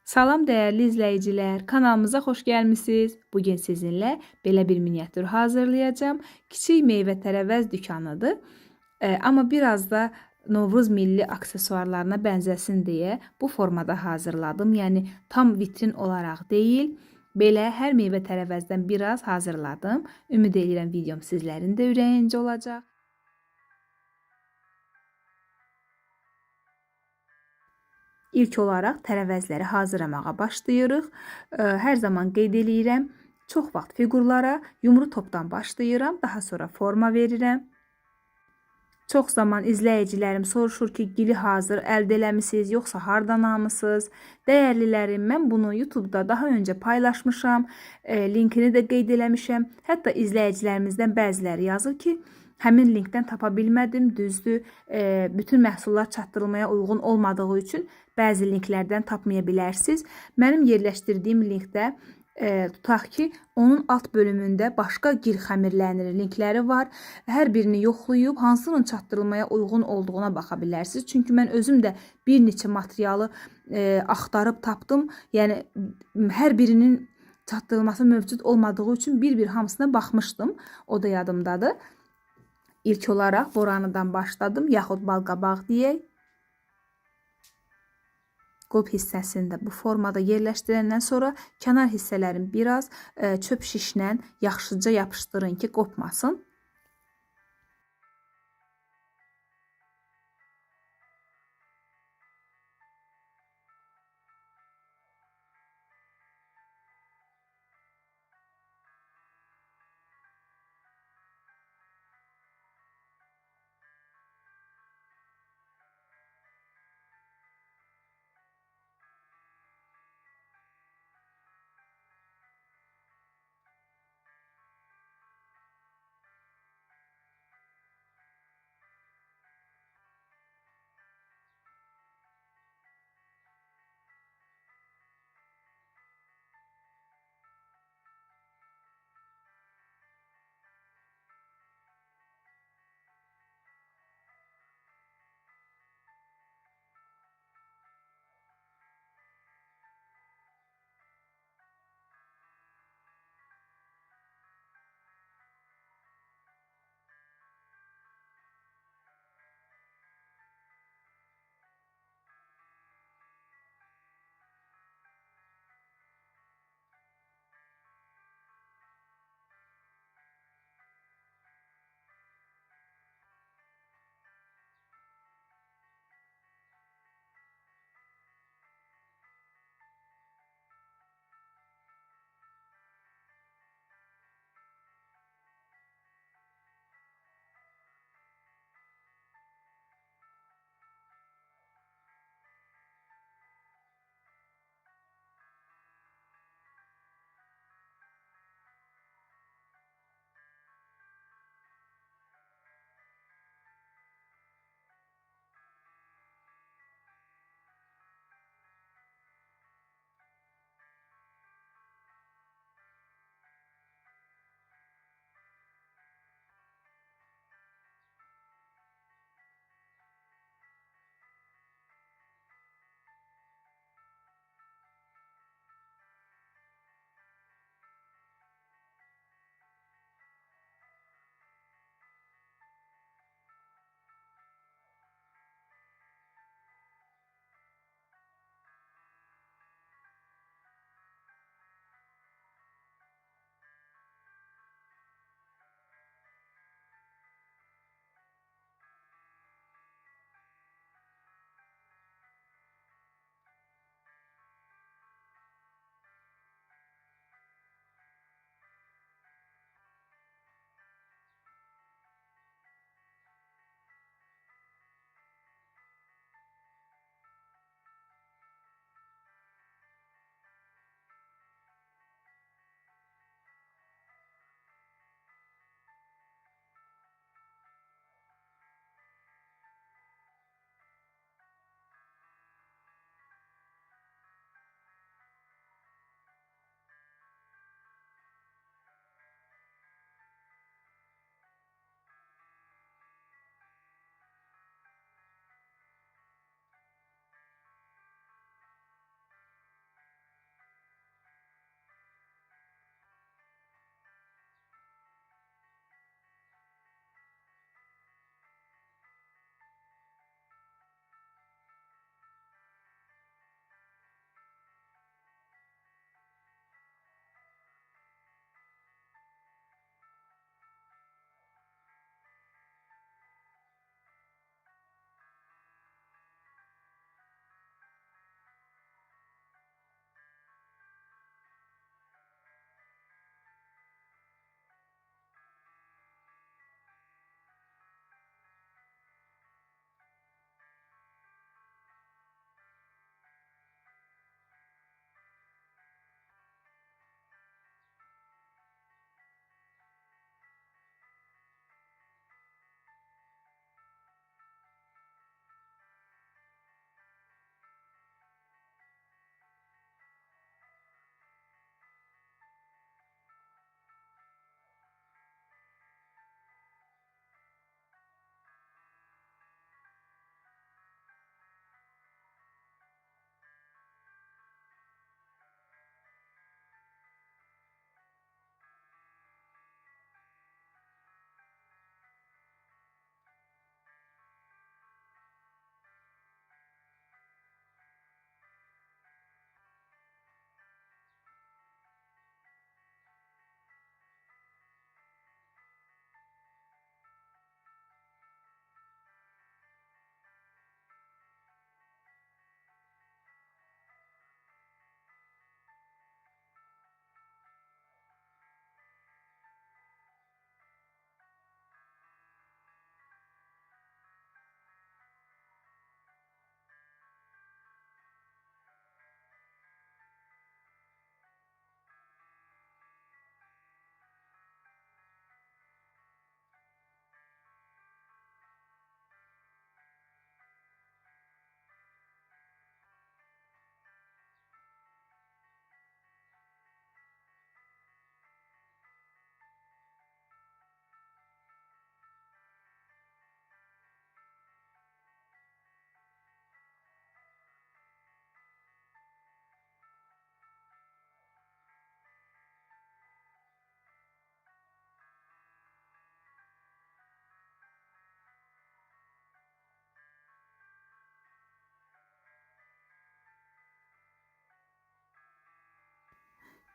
Salam dəyərli izləyicilər, kanalımıza xoş gəlmisiniz. Bugün sizinlə belə bir miniatür hazırlayacağım. Kiçik meyvə-tərəvəz dükanıdır. Amma biraz da Novruz milli aksesuarlarına bənzəsin deyə bu formada hazırladım. Yəni tam vitrin olaraq deyil, belə hər meyvə-tərəvəzdən biraz hazırladım. Ümid edirəm videom sizlərin də ürəyincə olacaq. İlk olaraq tərəvəzləri hazırlamağa başlayırıq. Hər zaman qeyd edirəm, çox vaxt fiqurlara yumru topdan başlayıram, daha sonra forma verirəm. Çox zaman izləyicilərim soruşur ki, gili hazır əldə eləmisiniz, yoxsa hardan almısınız? Dəyərlilərim, mən bunu YouTube'da daha öncə paylaşmışam, linkini də qeyd eləmişəm. Hətta izləyicilərimizdən bəziləri yazır ki, həmin linkdən tapa bilmədim, düzdür, bütün məhsullar çatdırılmaya uyğun olmadığı üçün bəzi linklərdən tapmaya bilərsiniz. Mənim yerləşdirdiyim linkdə tutaq ki, onun alt bölümündə başqa gil xəmirlənir linkləri var. Hər birini yoxlayıb hansının çatdırılmaya uyğun olduğuna baxa bilərsiniz. Çünki mən özüm də bir neçə materialı axtarıb tapdım. Yəni hər birinin çatdırılması mövcud olmadığı üçün bir-bir hamısına baxmışdım. O da yadımdadır. İlk olaraq boranıdan başladım, yaxud balqabaq deyək. Qolp hissəsini də bu formada yerləşdirəndən sonra kənar hissələrin biraz çöp şişlə yaxşıca yapışdırın ki, qopmasın.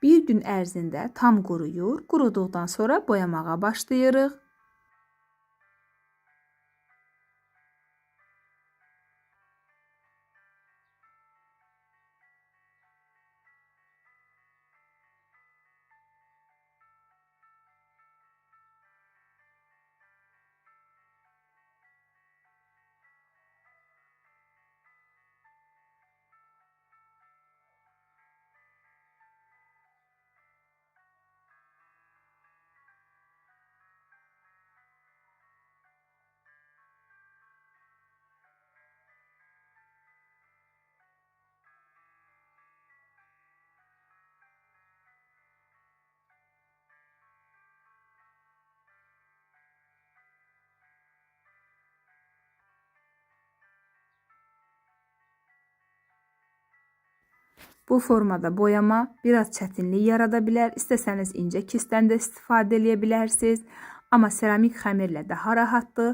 Bir gün ərzində tam quruyur. Quruduqdan sonra boyamağa başlayırıq. Bu formada boyama biraz çətinlik yarada bilər. İstəsəniz incə kisdən də istifadə edə bilərsiniz. Amma seramik xəmirlə daha rahatdır.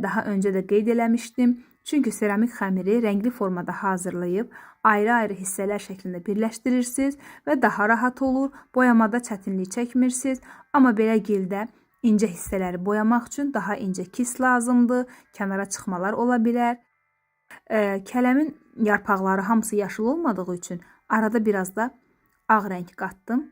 Daha öncə də qeyd eləmişdim. Çünki seramik xəmiri rəngli formada hazırlayıb ayrı-ayrı hissələr şəklində birləşdirirsiniz və daha rahat olur. Boyamada çətinlik çəkmirsiniz. Amma belə gildə incə hissələri boyamaq üçün daha incə kis lazımdır. Kənara çıxmalar ola bilər. Kələmin yarpaqları hamısı yaşıl olmadığı üçün arada biraz da ağ rəng qatdım.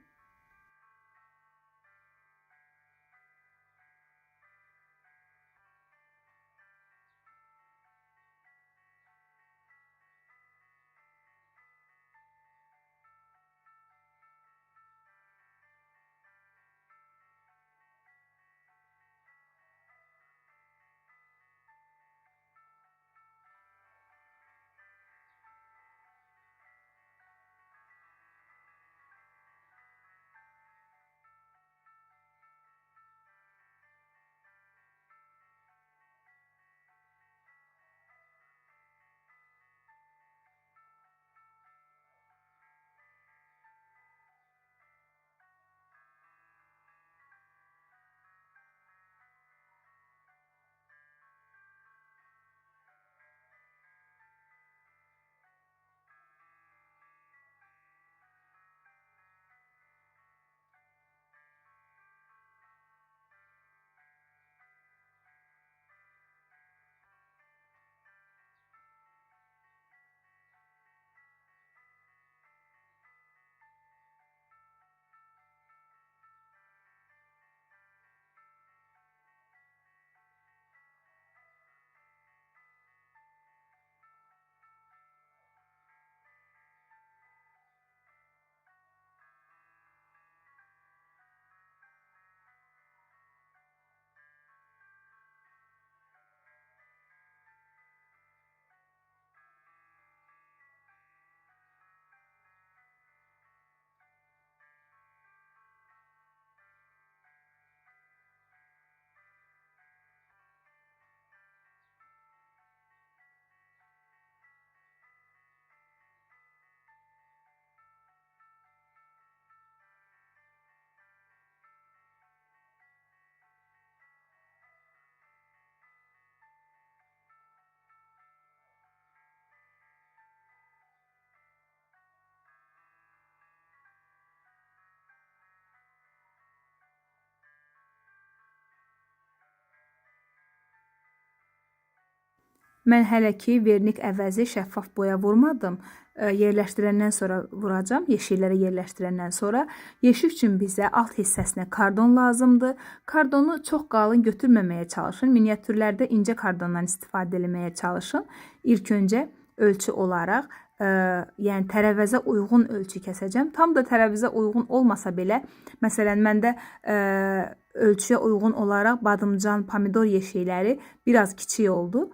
Mən hələ ki vernik əvəzi şəffaf boya vurmadım. Yerləşdirəndən sonra vuracam. Yeşiklərə yerləşdirəndən sonra. Yeşik üçün bizə alt hissəsinə kardon lazımdır. Kardonu çox qalın götürməməyə çalışın. Miniatürlərdə incə kardondan istifadə etməyə çalışın. İlk öncə ölçü olaraq, yəni tərəvəzə uyğun ölçü kəsəcəm. Tam da tərəvəzə uyğun olmasa belə, məsələn, məndə ölçüyə uyğun olaraq badımcan, pomidor yeşikləri biraz kiçik oldu.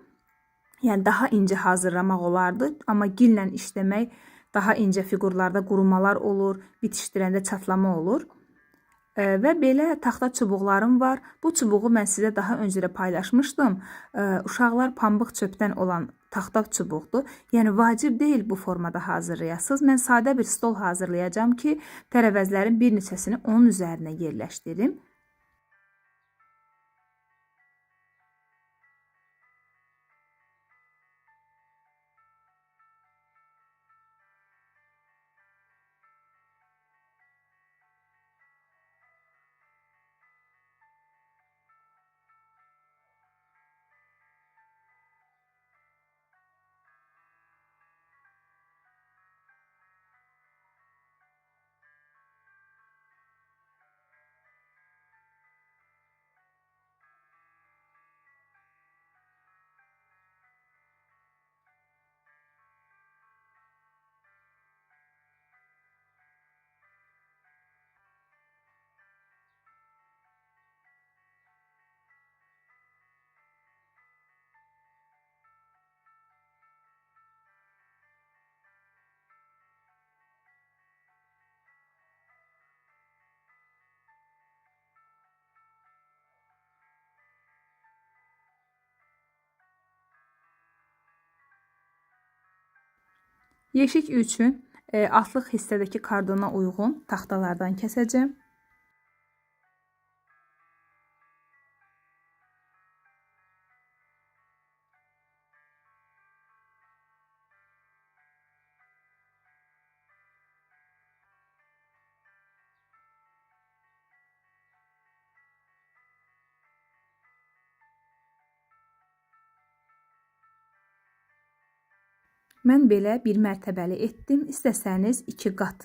Yəni daha incə hazırlamaq olardı, amma gillə işləmək daha incə fiqurlarda qurumalar olur, bitişdirəndə çatlama olur. Və belə taxta çubuqlarım var. Bu çubuğu mən sizə daha öncə də paylaşmışdım. Uşaqlar pambıq çöpdən olan taxta çubuqdur. Yəni vacib deyil bu formada hazırlayasınız. Mən sadə bir stol hazırlayacağım ki, tərəvəzlərin bir neçəsini onun üzərinə yerləşdirim. Yeşik üçün altlıq hissədəki kardona uyğun taxtalardan kəsəcəm. Mən belə bir mərtəbəli etdim. İstəsəniz 2 qat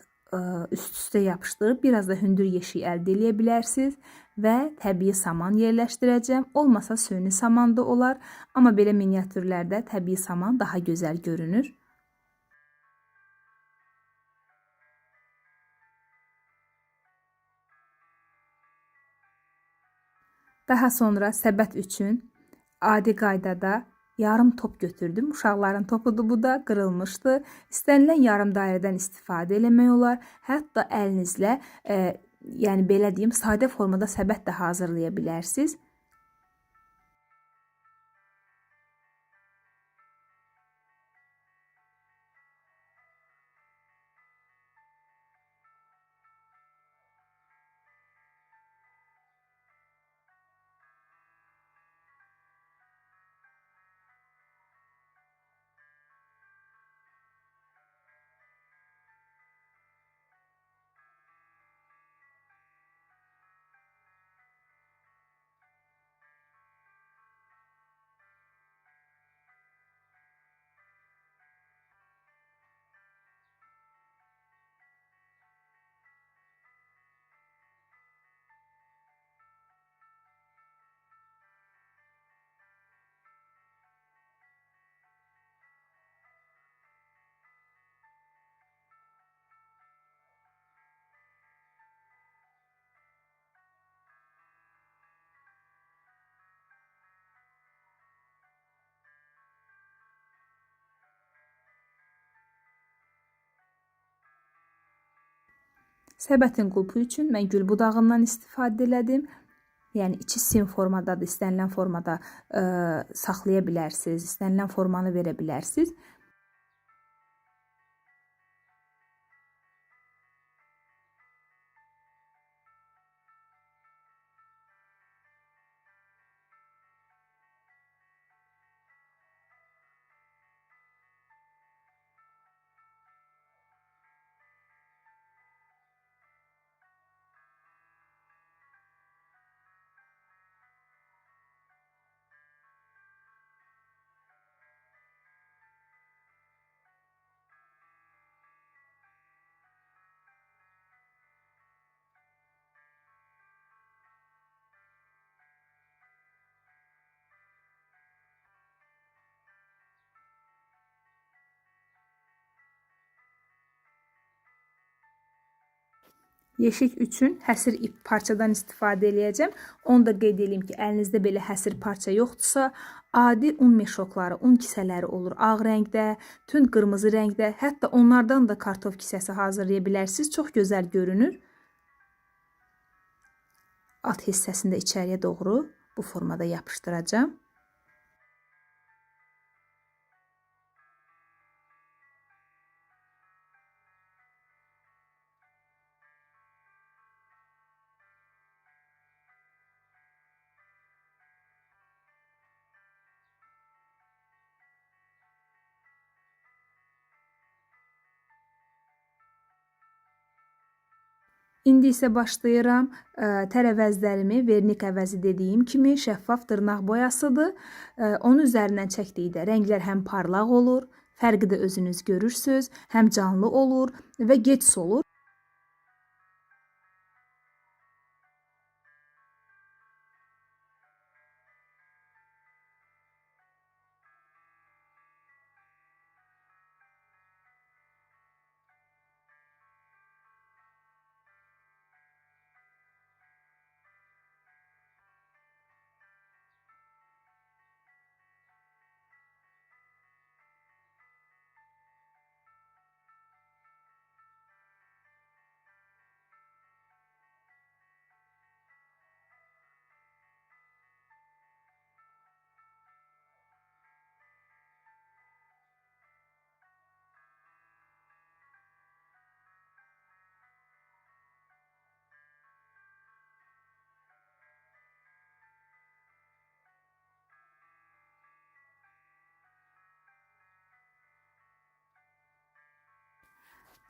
üst-üstə yapışdırıb biraz da hündür yeşik əldə edə bilərsiniz və təbii saman yerləşdirəcəm. Olmasa süni saman da olar, amma belə miniatürlərdə təbii saman daha gözəl görünür. Daha sonra səbət üçün adi qaydada yarım top götürdüm. Uşaqların topudur bu da, qırılmışdı. İstənilən yarım dairədən istifadə eləmək olar. Hətta əlinizlə, yəni belə deyim, sadə formada səbət də hazırlaya bilərsiniz. Səbətin qulpu üçün mən gül budağından istifadə elədim. Yəni içi sim formadadır, istənilən formada saxlaya bilərsiniz, istənilən formanı verə bilərsiniz. Yeşik üçün həsir ip parçadan istifadə eləyəcəm. Onu da qeyd edeyim ki, əlinizdə belə həsir parça yoxdursa, adi un meşokları, un kisələri olur. Ağ rəngdə, tünd qırmızı rəngdə, hətta onlardan da kartof kisəsi hazırlaya bilərsiniz. Çox gözəl görünür. Alt hissəsində içəriyə doğru bu formada yapışdıracağım. İndi isə başlayıram. Tər əvəzlərimi vernik əvəzi dediyim kimi şəffaf dırnaq boyasıdır. Onun üzərindən çəkdikdə rənglər həm parlaq olur, fərqi də özünüz görürsünüz, həm canlı olur və gec solur.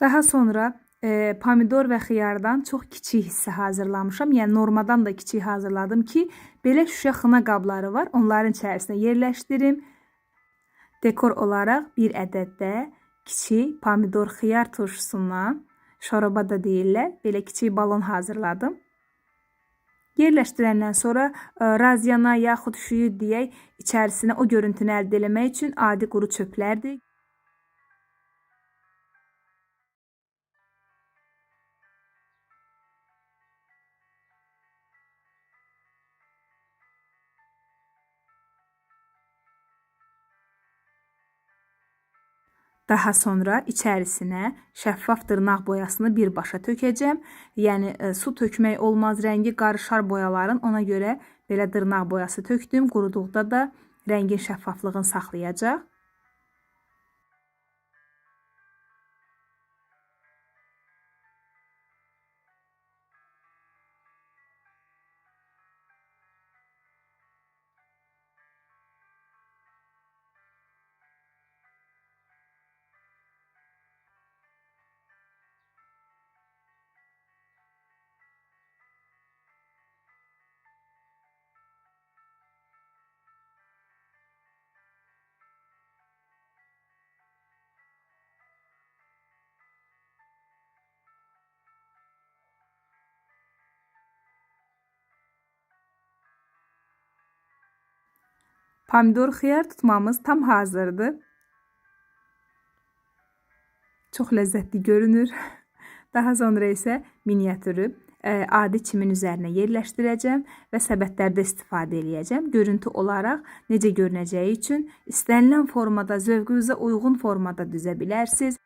Daha sonra pomidor və xiyardan çox kiçik hissə hazırlamışam. Yəni normadan da kiçik hazırladım ki, belə şüşə xına qabları var. Onların içərisinə yerləşdirim. Dekor olaraq bir ədəd də kiçik pomidor xiyar turşusundan, şoroba da deyirlər, belə kiçik balon hazırladım. Yerləşdirəndən sonra razyana yaxud şüyüd deyək, içərisinə o görüntünü əldə etmək üçün adi quru çöplərdir. Daha sonra içərisinə şəffaf dırnaq boyasını birbaşa tökəcəm. Yəni su tökmək olmaz, rəngi qarışar boyaların. Ona görə belə dırnaq boyası tökdüm. Quruduqda da rəngin şəffaflığını saxlayacaq. Pomidor xiyar tutmamız tam hazırdır. Çox ləzzətli görünür. Daha sonra isə miniatürü adi çimin üzərinə yerləşdirəcəm və səbətlərdə istifadə edəcəm. Görüntü olaraq necə görünəcəyi üçün istənilən formada, zövqünüzə uyğun formada düzə bilərsiniz.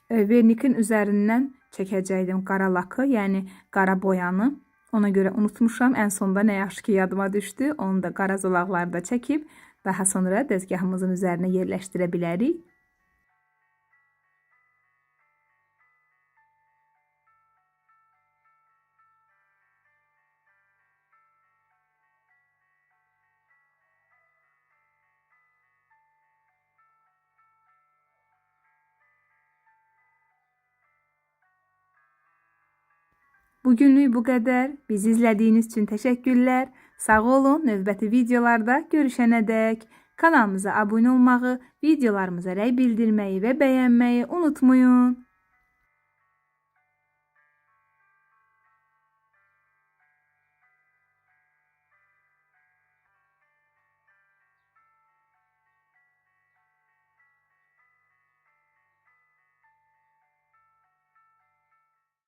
Vernikin üzərindən çəkəcəkdim qara lakı, yəni qara boyanı. Ona görə unutmuşam. Ən sonda nə yaxşı ki yadıma düşdü. Onu da qara zolaqlarda çəkib daha sonra dəzgahımızın üzərinə yerləşdirə bilərik. Bugünlük bu qədər. Bizi izlədiyiniz üçün təşəkkürlər. Sağ olun. Növbəti videolarda görüşənədək kanalımıza abunə olmağı, videolarımıza rəy bildirməyi və bəyənməyi unutmayın.